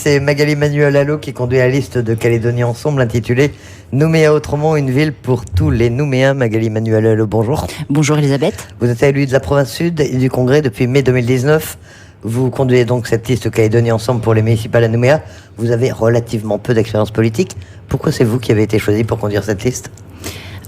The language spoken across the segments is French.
C'est Magali Manuel Allo qui conduit la liste de Calédonie Ensemble intitulée Nouméa autrement, une ville pour tous les Nouméens. Magali Manuel Allo, bonjour. Bonjour Elisabeth. Vous êtes élue de la province sud et du Congrès depuis mai 2019. Vous conduisez donc cette liste Calédonie Ensemble pour les municipales à Nouméa. Vous avez relativement peu d'expérience politique. Pourquoi c'est vous qui avez été choisi pour conduire cette liste ?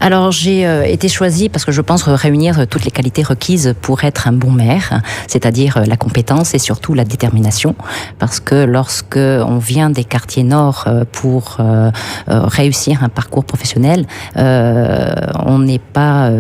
Alors j'ai été choisie parce que je pense réunir toutes les qualités requises pour être un bon maire, c'est-à-dire la compétence et surtout la détermination. Parce que lorsque on vient des quartiers nord pour réussir un parcours professionnel, on n'est pas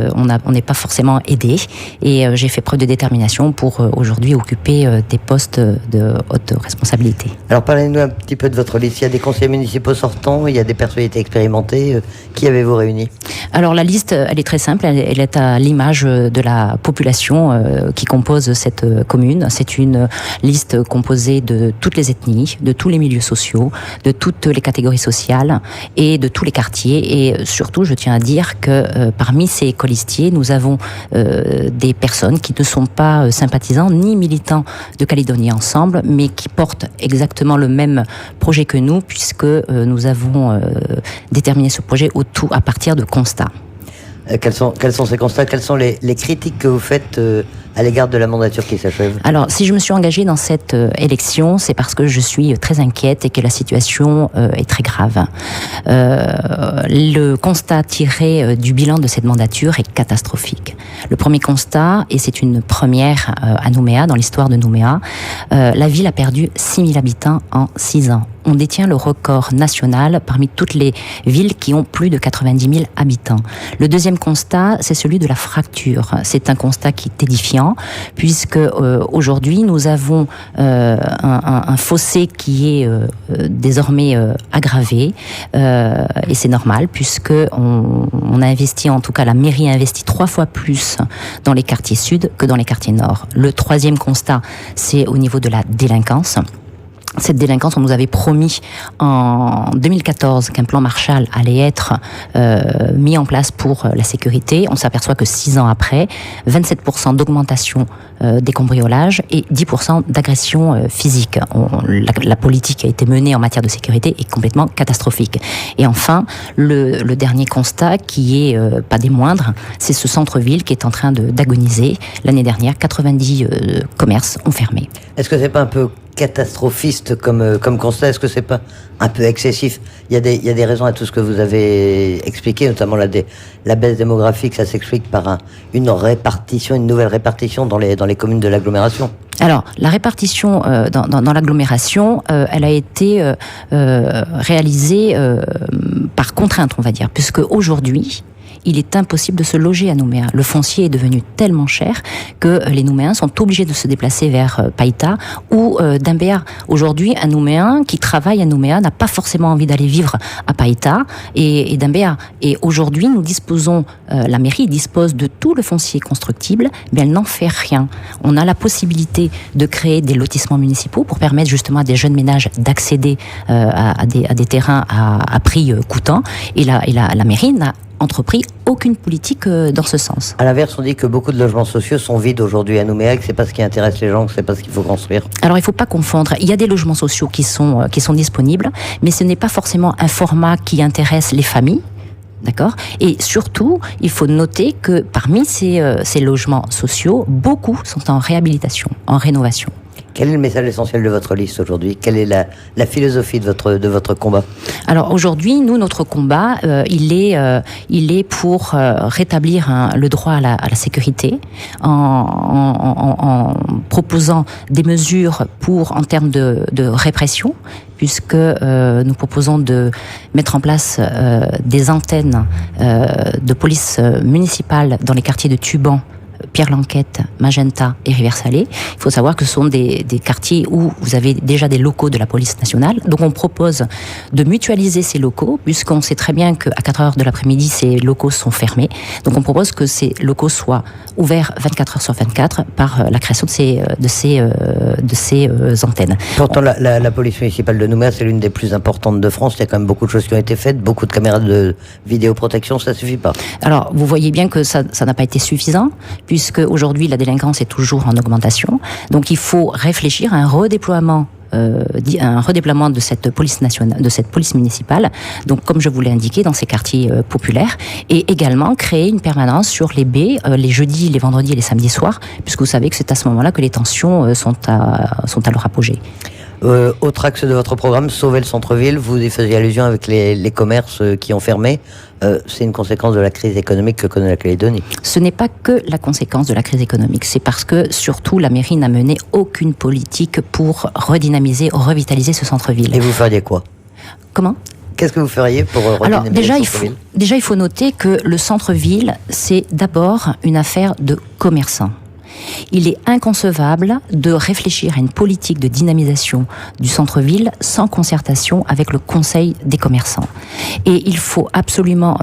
forcément aidé. Et j'ai fait preuve de détermination pour aujourd'hui occuper des postes de haute responsabilité. Alors parlez-nous un petit peu de votre liste. Il y a des conseillers municipaux sortants, il y a des personnalités expérimentées. Qui avez-vous réuni ? Alors la liste, elle est très simple, elle est à l'image de la population qui compose cette commune. C'est une liste composée de toutes les ethnies, de tous les milieux sociaux, de toutes les catégories sociales et de tous les quartiers. Et surtout, je tiens à dire que parmi ces colistiers, nous avons des personnes qui ne sont pas sympathisants ni militants de Calédonie Ensemble, mais qui portent exactement le même projet que nous, puisque nous avons déterminé ce projet à partir de constats. Quels sont ces constats ? Quelles sont les critiques que vous faites à l'égard de la mandature qui s'achève ? Alors, si je me suis engagée dans cette élection, c'est parce que je suis très inquiète et que la situation est très grave. Le constat tiré du bilan de cette mandature est catastrophique. Le premier constat, et c'est une première à Nouméa, dans l'histoire de Nouméa, la ville a perdu 6000 habitants en 6 ans. On détient le record national parmi toutes les villes qui ont plus de 90 000 habitants. Le deuxième constat, c'est celui de la fracture. C'est un constat qui est édifiant, puisque aujourd'hui, nous avons un fossé qui est désormais aggravé, et c'est normal, puisque on a investi, en tout cas la mairie a investi 3 fois plus dans les quartiers sud que dans les quartiers nord. Le troisième constat, c'est au niveau de la délinquance. Cette délinquance, on nous avait promis en 2014 qu'un plan Marshall allait être mis en place pour la sécurité. On s'aperçoit que 6 ans après, 27% d'augmentation des cambriolages et 10% d'agressions physiques. La politique qui a été menée en matière de sécurité est complètement catastrophique. Et enfin, le dernier constat, qui est pas des moindres, c'est ce centre-ville qui est en train d'agoniser. L'année dernière, 90 commerces ont fermé. Est-ce que c'est pas un peu catastrophiste comme constat? Est-ce que c'est pas un peu excessif? Il y a des raisons à tout ce que vous avez expliqué, notamment la baisse démographique. Ça s'explique par une nouvelle répartition dans les communes de l'agglomération. Alors, la répartition dans l'agglomération, elle a été réalisée par contrainte, on va dire, puisque aujourd'hui, il est impossible de se loger à Nouméa. Le foncier est devenu tellement cher que les Nouméens sont obligés de se déplacer vers Païta ou Dambéa. Aujourd'hui, un Nouméen qui travaille à Nouméa n'a pas forcément envie d'aller vivre à Païta et Dambéa. Et aujourd'hui, nous disposons, la mairie dispose de tout le foncier constructible, mais elle n'en fait rien. On a la possibilité de créer des lotissements municipaux pour permettre justement à des jeunes ménages d'accéder à des terrains à prix coûtant. Et la mairie n'a entrepris aucune politique dans ce sens. À l'inverse, on dit que beaucoup de logements sociaux sont vides aujourd'hui à Nouméa, que c'est pas ce qui intéresse les gens, que c'est pas ce qu'il faut construire. Alors il faut pas confondre. Il y a des logements sociaux qui sont disponibles, mais ce n'est pas forcément un format qui intéresse les familles. D'accord. Et surtout, il faut noter que parmi ces logements sociaux, beaucoup sont en réhabilitation, en rénovation. Quel est le message essentiel de votre liste aujourd'hui ? Quelle est la philosophie de votre combat ? Alors aujourd'hui, nous, notre combat, il est pour rétablir le droit à la sécurité en proposant des mesures en termes de répression, puisque nous proposons de mettre en place des antennes de police municipale dans les quartiers de Tuban, Pierre-Lanquette, Magenta et Rivière-Salée. Il faut savoir que ce sont des quartiers où vous avez déjà des locaux de la police nationale. Donc on propose de mutualiser ces locaux, puisqu'on sait très bien qu'à 4h de l'après-midi, ces locaux sont fermés. Donc on propose que ces locaux soient ouverts 24 heures sur 24 par la création de ces antennes. Pourtant, la police municipale de Nouméa, c'est l'une des plus importantes de France. Il y a quand même beaucoup de choses qui ont été faites, beaucoup de caméras de vidéoprotection, ça suffit pas. Alors, vous voyez bien que ça n'a pas été suffisant, puisque aujourd'hui la délinquance est toujours en augmentation. Donc il faut réfléchir à un redéploiement un redéploiement de cette police nationale, de cette police municipale. Donc, comme je vous l'ai indiqué, dans ces quartiers populaires, et également créer une permanence sur les baies les jeudis, les vendredis et les samedis soirs, puisque vous savez que c'est à ce moment-là que les tensions sont à leur apogée. Autre axe de votre programme, sauver le centre-ville, vous y faisiez allusion avec les commerces qui ont fermé. C'est une conséquence de la crise économique que connaît la Calédonie. Ce n'est pas que la conséquence de la crise économique, c'est parce que surtout la mairie n'a mené aucune politique pour redynamiser, revitaliser ce centre-ville. Et vous feriez quoi? Comment? Qu'est-ce que vous feriez pour redynamiser le centre-ville? Déjà, il faut noter que le centre-ville, c'est d'abord une affaire de commerçants. Il est inconcevable de réfléchir à une politique de dynamisation du centre-ville sans concertation avec le Conseil des commerçants. Et il faut absolument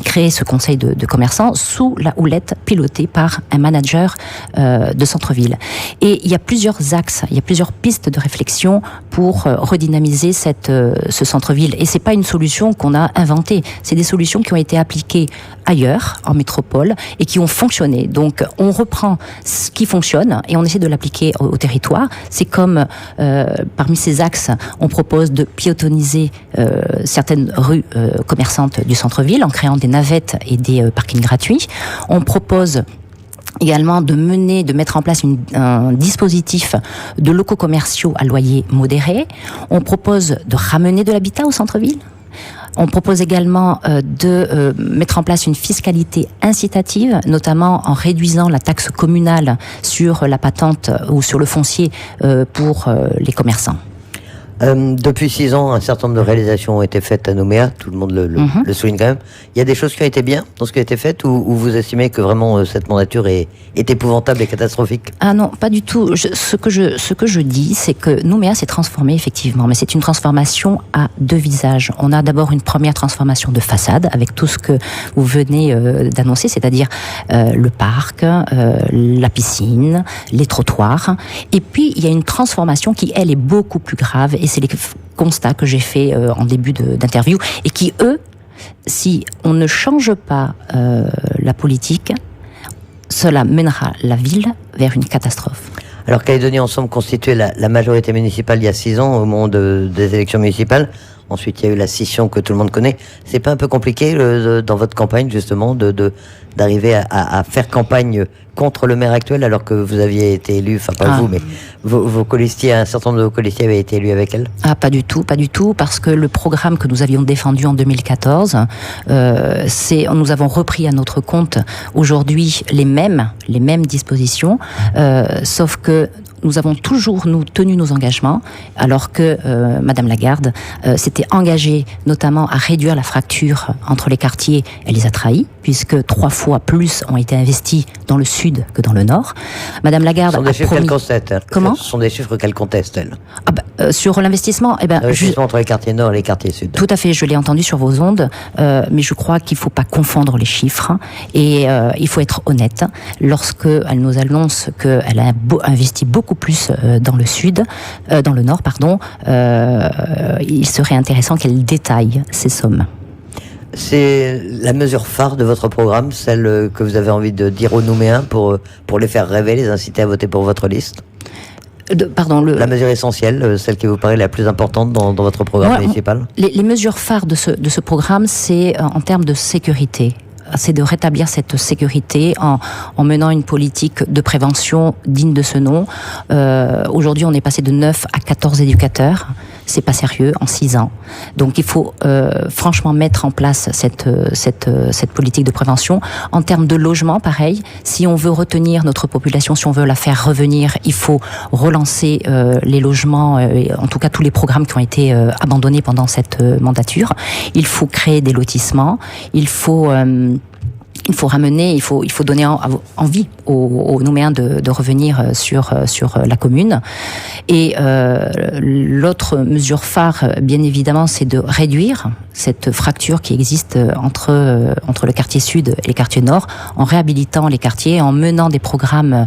créer ce Conseil de commerçants sous la houlette pilotée par un manager de centre-ville. Et il y a plusieurs axes, il y a plusieurs pistes de réflexion pour redynamiser ce centre-ville. Et c'est pas une solution qu'on a inventée, c'est des solutions qui ont été appliquées ailleurs, en métropole, et qui ont fonctionné. Donc, on reprend ce qui fonctionne et on essaie de l'appliquer au territoire. C'est comme, parmi ces axes, on propose de piétoniser certaines rues commerçantes du centre-ville en créant des navettes et des parkings gratuits. On propose également de mettre en place un dispositif de locaux commerciaux à loyer modéré. On propose de ramener de l'habitat au centre-ville. On propose également de mettre en place une fiscalité incitative, notamment en réduisant la taxe communale sur la patente ou sur le foncier pour les commerçants. Depuis 6 ans, un certain nombre de réalisations ont été faites à Nouméa, tout le monde le souligne quand même. Il y a des choses qui ont été bien dans ce qui a été fait, ou vous estimez que vraiment cette mandature est épouvantable et catastrophique? Ah non, pas du tout. Ce que je dis, c'est que Nouméa s'est transformée effectivement, mais c'est une transformation à 2 visages. On a d'abord une première transformation de façade, avec tout ce que vous venez d'annoncer, c'est-à-dire le parc, la piscine, les trottoirs. Et puis, il y a une transformation qui, elle, est beaucoup plus grave, et c'est les constats que j'ai faits en début d'interview, et qui, eux, si on ne change pas la politique, cela mènera la ville vers une catastrophe. Alors, Calédonie Ensemble constituait la majorité municipale il y a 6 ans, au moment des élections municipales. Ensuite, il y a eu la scission que tout le monde connaît. C'est pas un peu compliqué dans votre campagne, justement, d'arriver à faire campagne contre le maire actuel, alors que vous aviez été élu, enfin pas vous, mais vos colistiers, un certain nombre de vos colistiers avaient été élus avec elle? Ah, pas du tout, parce que le programme que nous avions défendu en 2014, nous avons repris à notre compte aujourd'hui les mêmes dispositions, sauf que nous avons toujours, tenu nos engagements, alors que Madame Lagarde s'était engagée notamment à réduire la fracture entre les quartiers. Elle les a trahis, puisque 3 fois plus ont été investis dans le sud que dans le nord. Madame Lagarde a promis... Ce sont des chiffres qu'elle conteste. Comment ? Ce sont des chiffres qu'elle conteste, elle. Sur l'investissement, l'investissement entre les quartiers nord et les quartiers sud. Tout à fait, je l'ai entendu sur vos ondes, mais je crois qu'il ne faut pas confondre les chiffres, et il faut être honnête. Lorsqu'elle nous annonce qu'elle a investi beaucoup plus dans le sud, dans le nord, pardon, il serait intéressant qu'elle détaille ces sommes. C'est la mesure phare de votre programme, celle que vous avez envie de dire aux Nouméens pour les faire rêver, les inciter à voter pour votre liste? La mesure essentielle, celle qui vous paraît la plus importante dans votre programme municipal? Les mesures phares de ce programme, c'est en termes de sécurité. C'est de rétablir cette sécurité en menant une politique de prévention digne de ce nom. Aujourd'hui, on est passé de 9 à 14 éducateurs. C'est pas sérieux en 6 ans. Donc, il faut franchement mettre en place cette politique de prévention. En termes de logement, pareil. Si on veut retenir notre population, si on veut la faire revenir, il faut relancer les logements, en tout cas tous les programmes qui ont été abandonnés pendant cette mandature. Il faut créer des lotissements. Il faut ramener, il faut donner envie aux Nouméens de revenir sur la commune. Et l'autre mesure phare, bien évidemment, c'est de réduire cette fracture qui existe entre le quartier sud et les quartiers nord, en réhabilitant les quartiers, en menant des programmes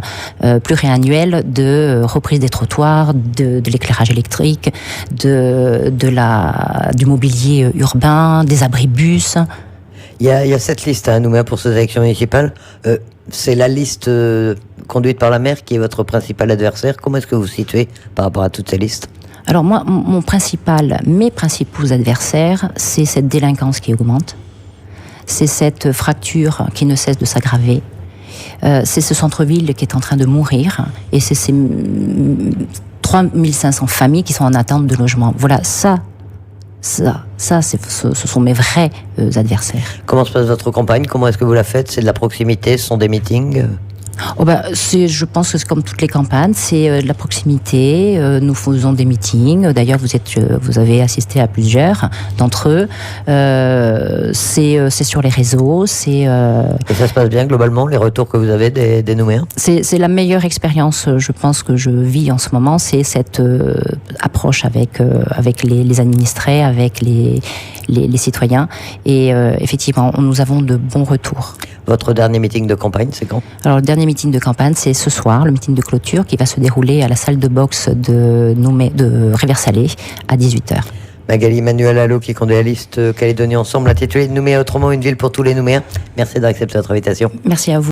pluriannuels de reprise des trottoirs, de l'éclairage électrique, du mobilier urbain, des abribus. Il y a cette liste à Nouméa pour ces élections municipales. C'est la liste conduite par la maire, qui est votre principal adversaire. Comment est-ce que vous vous situez par rapport à toutes ces listes? Alors moi, mes principaux adversaires, c'est cette délinquance qui augmente, c'est cette fracture qui ne cesse de s'aggraver, c'est ce centre-ville qui est en train de mourir, et c'est ces 3500 familles qui sont en attente de logement. Voilà, ce sont mes vrais adversaires. Comment se passe votre campagne? Comment est-ce que vous la faites? C'est de la proximité? Ce sont des meetings? Je pense que c'est comme toutes les campagnes, c'est de la proximité. Nous faisons des meetings. D'ailleurs, vous avez assisté à plusieurs d'entre eux. C'est sur les réseaux. Et ça se passe bien globalement, les retours que vous avez des Nouméens? C'est la meilleure expérience, je pense, que je vis en ce moment. C'est cette approche avec les administrés, avec les citoyens. Et effectivement, nous avons de bons retours. Votre dernier meeting de campagne, c'est quand? Alors, le dernier meeting de campagne, c'est ce soir, le meeting de clôture qui va se dérouler à la salle de boxe de Rivière-Salée à 18h. Magali Manuel-Allot, qui conduit la liste Calédonie Ensemble, intitulée Nouméa autrement, une ville pour tous les Nouméens. Merci d'avoir accepté notre invitation. Merci à vous.